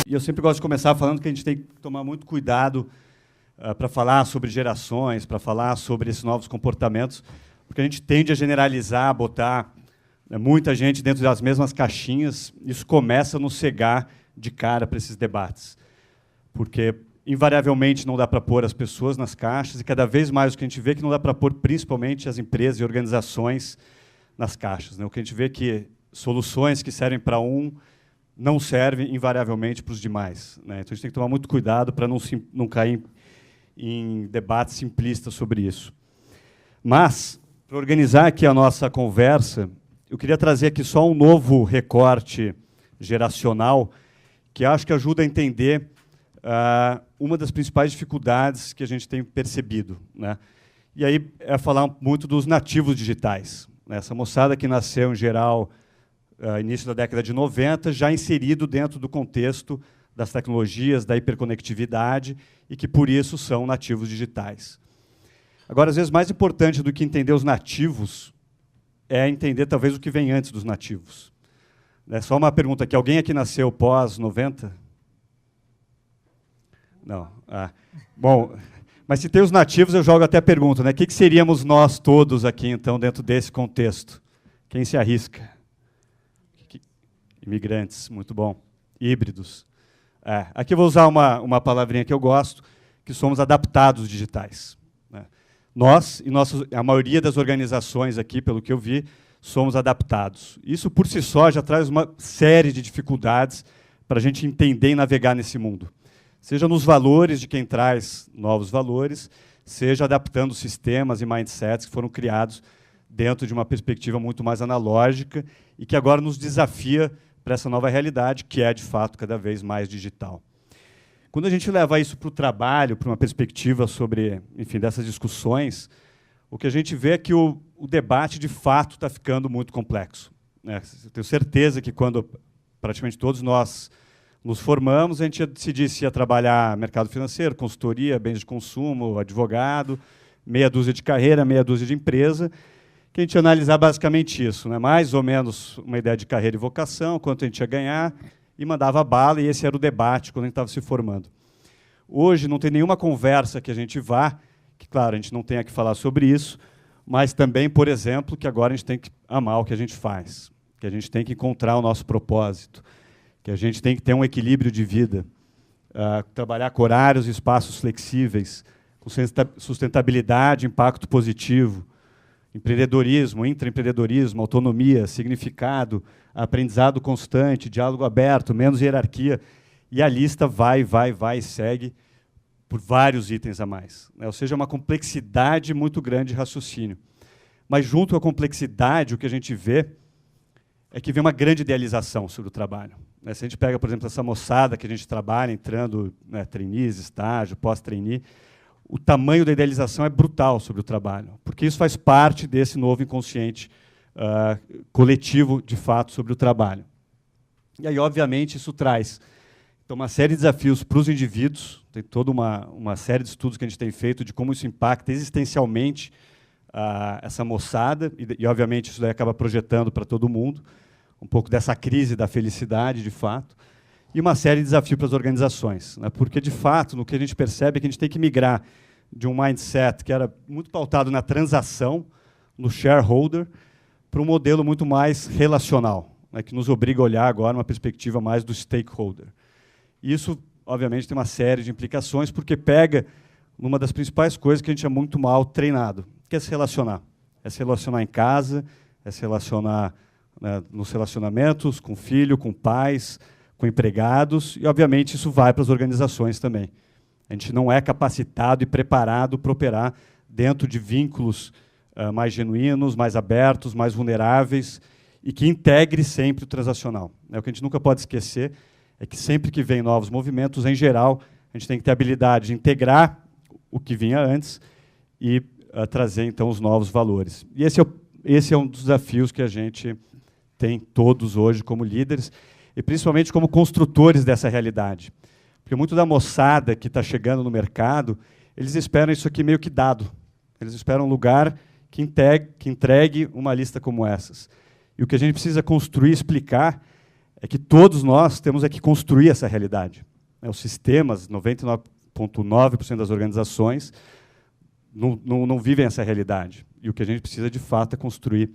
E eu sempre gosto de começar falando que a gente tem que tomar muito cuidado para falar sobre gerações, para falar sobre esses novos comportamentos, porque a gente tende a generalizar, botar muita gente dentro das mesmas caixinhas. Isso começa a nos cegar de cara para esses debates, porque invariavelmente não dá para pôr as pessoas nas caixas, e cada vez mais o que a gente vê é que não dá para pôr principalmente as empresas e organizações nas caixas, né? O que a gente vê é que soluções que servem para um não servem invariavelmente para os demais, né? Então a gente tem que tomar muito cuidado para não cair em debates simplistas sobre isso. Mas, para organizar aqui a nossa conversa, eu queria trazer aqui só um novo recorte geracional que acho que ajuda a entender uma das principais dificuldades que a gente tem percebido, né? E aí é falar muito dos nativos digitais, né? Essa moçada que nasceu, em geral, início da década de 90, já inserido dentro do contexto das tecnologias, da hiperconectividade, e que, por isso, são nativos digitais. Agora, às vezes, mais importante do que entender os nativos é entender, talvez, o que vem antes dos nativos. É só uma pergunta aqui. Alguém aqui nasceu pós-90? Não. Bom, mas se tem os nativos, eu jogo até a pergunta, né? O que seríamos nós todos aqui, então, dentro desse contexto? Quem se arrisca? Imigrantes, muito bom. Híbridos. Aqui eu vou usar uma palavrinha que eu gosto, que somos adaptados digitais, né? Nós, e a maioria das organizações aqui, pelo que eu vi, somos adaptados. Isso, por si só, já traz uma série de dificuldades para a gente entender e navegar nesse mundo. Seja nos valores de quem traz novos valores, seja adaptando sistemas e mindsets que foram criados dentro de uma perspectiva muito mais analógica e que agora nos desafia para essa nova realidade, que é, de fato, cada vez mais digital. Quando a gente leva isso para o trabalho, para uma perspectiva sobre, enfim, dessas discussões, o que a gente vê é que o debate, de fato, está ficando muito complexo, né? Eu tenho certeza que, quando praticamente todos nós nos formamos, a gente ia decidir se ia trabalhar mercado financeiro, consultoria, bens de consumo, advogado, meia dúzia de carreira, meia dúzia de empresa, que a gente ia analisar basicamente isso, né? Mais ou menos uma ideia de carreira e vocação, quanto a gente ia ganhar, e mandava bala, e esse era o debate quando a gente estava se formando. Hoje não tem nenhuma conversa que a gente vá, que, claro, a gente não tenha que falar sobre isso, mas também, por exemplo, que agora a gente tem que amar o que a gente faz, que a gente tem que encontrar o nosso propósito, que a gente tem que ter um equilíbrio de vida, trabalhar com horários e espaços flexíveis, com sustentabilidade, impacto positivo, empreendedorismo, intraempreendedorismo, autonomia, significado, aprendizado constante, diálogo aberto, menos hierarquia, e a lista vai e segue por vários itens a mais, né? Ou seja, uma complexidade muito grande de raciocínio. Mas, junto com a complexidade, o que a gente vê é que vem uma grande idealização sobre o trabalho, né? Se a gente pega, por exemplo, essa moçada que a gente trabalha, entrando, né, trainees, estágio, pós-trainee, o tamanho da idealização é brutal sobre o trabalho, porque isso faz parte desse novo inconsciente coletivo, de fato, sobre o trabalho. E aí, obviamente, isso traz então uma série de desafios para os indivíduos. Tem toda uma série de estudos que a gente tem feito de como isso impacta existencialmente essa moçada, e, obviamente, isso daí acaba projetando para todo mundo um pouco dessa crise da felicidade, de fato, e uma série de desafios para as organizações, né? Porque, de fato, no que a gente percebe é que a gente tem que migrar de um mindset que era muito pautado na transação, no shareholder, para um modelo muito mais relacional, né, que nos obriga a olhar agora uma perspectiva mais do stakeholder. Isso, obviamente, tem uma série de implicações, porque pega numa das principais coisas que a gente é muito mal treinado, que é se relacionar. É se relacionar em casa, é se relacionar, né, nos relacionamentos, com filho, com pais, com empregados, e, obviamente, isso vai para as organizações também. A gente não é capacitado e preparado para operar dentro de vínculos mais genuínos, mais abertos, mais vulneráveis, e que integre sempre o transacional. O que a gente nunca pode esquecer é que, sempre que vem novos movimentos, em geral, a gente tem que ter a habilidade de integrar o que vinha antes e trazer, então, os novos valores. E esse é um dos desafios que a gente tem todos hoje como líderes, e principalmente como construtores dessa realidade. Porque muito da moçada que está chegando no mercado, eles esperam isso aqui meio que dado. Eles esperam um lugar que entregue uma lista como essas. E o que a gente precisa construir e explicar é que todos nós temos que construir essa realidade. Os sistemas, 99,9% das organizações, não vivem essa realidade. E o que a gente precisa, de fato, é construir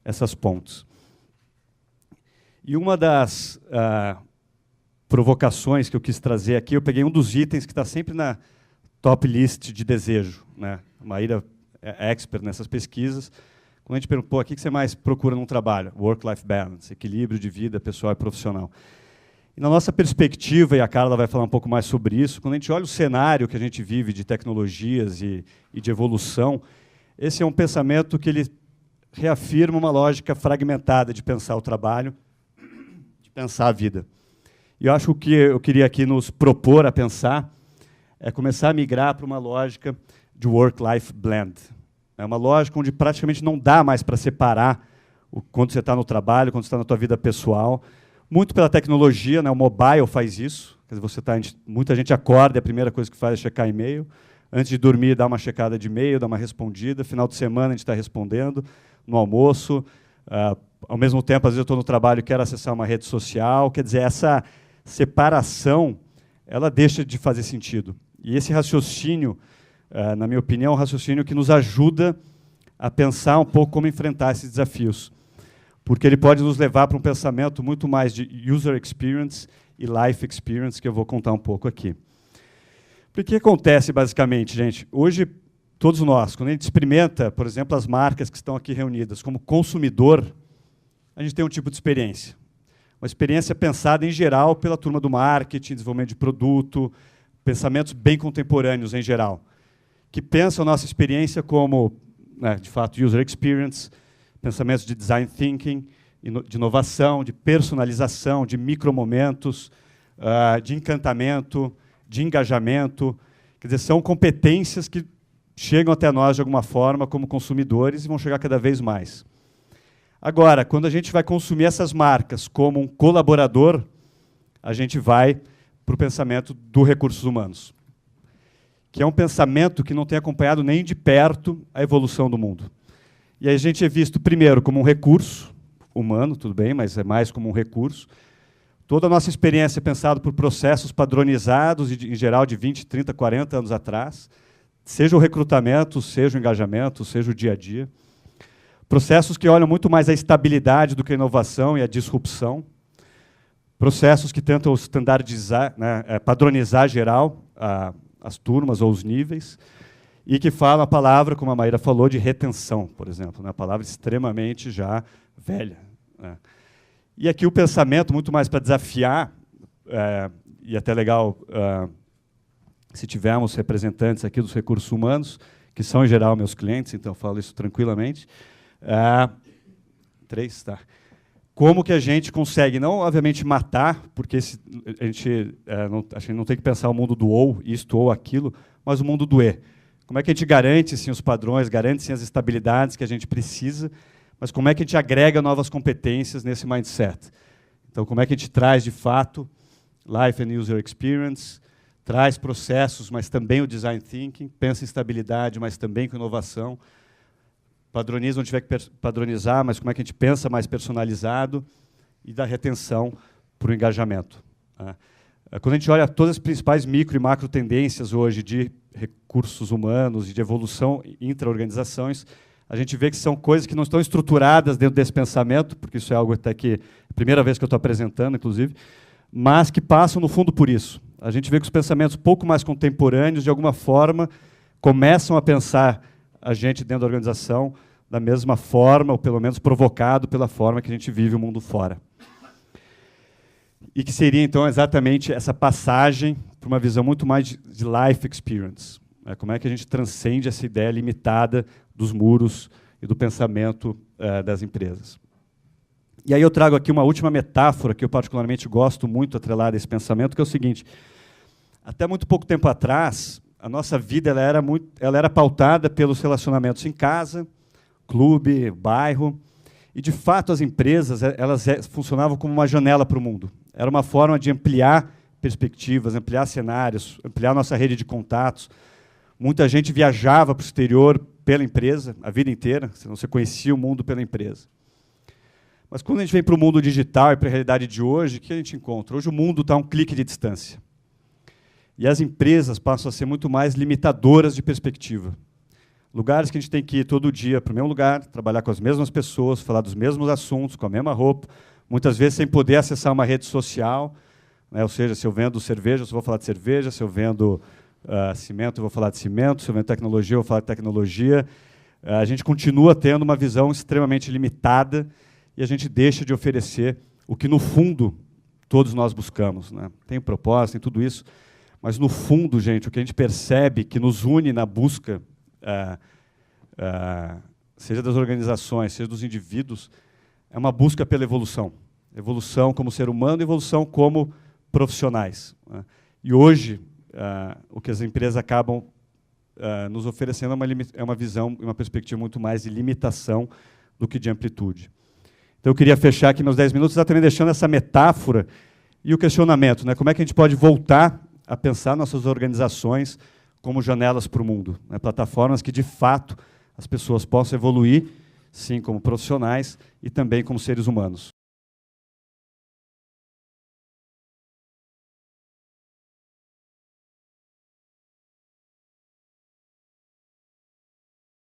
essas pontes. E uma das provocações que eu quis trazer aqui, eu peguei um dos itens que está sempre na top list de desejo, né? A Maíra é expert nessas pesquisas. Quando a gente pergunta, o que você mais procura num trabalho? Work-life balance, equilíbrio de vida pessoal e profissional. E na nossa perspectiva, e a Carla vai falar um pouco mais sobre isso, quando a gente olha o cenário que a gente vive de tecnologias e de evolução, esse é um pensamento que ele reafirma uma lógica fragmentada de pensar o trabalho, de pensar a vida. E eu acho que o que eu queria aqui nos propor a pensar é começar a migrar para uma lógica de work-life blend. É uma lógica onde praticamente não dá mais para separar quando você está no trabalho, quando você está na tua vida pessoal. Muito pela tecnologia, né? O mobile faz isso. Quer dizer, muita gente acorda e a primeira coisa que faz é checar e-mail. Antes de dormir, dá uma checada de e-mail, dá uma respondida. Final de semana, a gente está respondendo. No almoço. Ao mesmo tempo, às vezes, eu estou no trabalho e quero acessar uma rede social. Quer dizer, essa separação, ela deixa de fazer sentido. E esse raciocínio, na minha opinião, é um raciocínio que nos ajuda a pensar um pouco como enfrentar esses desafios. Porque ele pode nos levar para um pensamento muito mais de user experience e life experience, que eu vou contar um pouco aqui. O que acontece, basicamente, gente? Hoje, todos nós, quando a gente experimenta, por exemplo, as marcas que estão aqui reunidas, como consumidor, a gente tem um tipo de experiência. Uma experiência pensada, em geral, pela turma do marketing, desenvolvimento de produto, pensamentos bem contemporâneos, em geral, que pensam a nossa experiência como, né, de fato, user experience, pensamentos de design thinking, de inovação, de personalização, de micromomentos, de encantamento, de engajamento. Quer dizer, são competências que chegam até nós de alguma forma como consumidores e vão chegar cada vez mais. Agora, quando a gente vai consumir essas marcas como um colaborador, a gente vai para o pensamento do recursos humanos, que é um pensamento que não tem acompanhado nem de perto a evolução do mundo. E aí a gente é visto, primeiro, como um recurso humano, tudo bem, mas é mais como um recurso. Toda a nossa experiência é pensada por processos padronizados, em geral, de 20, 30, 40 anos atrás, seja o recrutamento, seja o engajamento, seja o dia a dia. Processos que olham muito mais a estabilidade do que a inovação e a disrupção. Processos que tentam standardizar, né, padronizar geral as turmas ou os níveis, e que falam a palavra, como a Maíra falou, de retenção, por exemplo, né, uma palavra extremamente já velha. Né. E aqui o pensamento, muito mais para desafiar, e até legal se tivermos representantes aqui dos recursos humanos, que são, em geral, meus clientes, então eu falo isso tranquilamente. 3, tá. Como que a gente consegue, não, obviamente, matar, porque a gente não tem que pensar o mundo do ou, isto ou aquilo, mas o mundo do e. Como é que a gente garante sim, os padrões, garante sim, as estabilidades que a gente precisa, mas como é que a gente agrega novas competências nesse mindset? Então, como é que a gente traz, de fato, Life and User Experience, traz processos, mas também o Design Thinking, pensa em estabilidade, mas também com inovação, padroniza onde tiver que padronizar, mas como é que a gente pensa mais personalizado, e da retenção para o engajamento. Tá? Quando a gente olha todas as principais micro e macro tendências hoje de recursos humanos e de evolução intra-organizações, a gente vê que são coisas que não estão estruturadas dentro desse pensamento, porque isso é algo até que é a primeira vez que eu estou apresentando, inclusive, mas que passam, no fundo, por isso. A gente vê que os pensamentos pouco mais contemporâneos, de alguma forma, começam a pensar a gente dentro da organização da mesma forma, ou pelo menos provocado pela forma que a gente vive o mundo fora. E que seria, então, exatamente essa passagem para uma visão muito mais de life experience. Né? Como é que a gente transcende essa ideia limitada dos muros e do pensamento das empresas. E aí eu trago aqui uma última metáfora que eu particularmente gosto muito atrelada a esse pensamento, que é o seguinte: até muito pouco tempo atrás, a nossa vida ela era pautada pelos relacionamentos em casa, clube, bairro, e, de fato, as empresas elas funcionavam como uma janela para o mundo. Era uma forma de ampliar perspectivas, ampliar cenários, ampliar nossa rede de contatos. Muita gente viajava para o exterior pela empresa, a vida inteira, senão você conhecia o mundo pela empresa. Mas quando a gente vem para o mundo digital e para a realidade de hoje, o que a gente encontra? Hoje o mundo está a um clique de distância. E as empresas passam a ser muito mais limitadoras de perspectiva. Lugares que a gente tem que ir todo dia para o mesmo lugar, trabalhar com as mesmas pessoas, falar dos mesmos assuntos, com a mesma roupa, muitas vezes sem poder acessar uma rede social, né? Ou seja, se eu vendo cerveja, eu só vou falar de cerveja, se eu vendo cimento, eu vou falar de cimento, se eu vendo tecnologia, eu vou falar de tecnologia. A gente continua tendo uma visão extremamente limitada e a gente deixa de oferecer o que, no fundo, todos nós buscamos, né? Tem propósito, tem tudo isso, mas, no fundo, gente, o que a gente percebe que nos une na busca, seja das organizações, seja dos indivíduos, é uma busca pela evolução. Evolução como ser humano e evolução como profissionais, né? E hoje, o que as empresas acabam nos oferecendo é uma visão e uma perspectiva muito mais de limitação do que de amplitude. Então, eu queria fechar aqui meus 10 minutos exatamente deixando essa metáfora e o questionamento, né? Como é que a gente pode voltar a pensar nossas organizações como janelas para o mundo, né? Plataformas que, de fato, as pessoas possam evoluir, sim, como profissionais e também como seres humanos.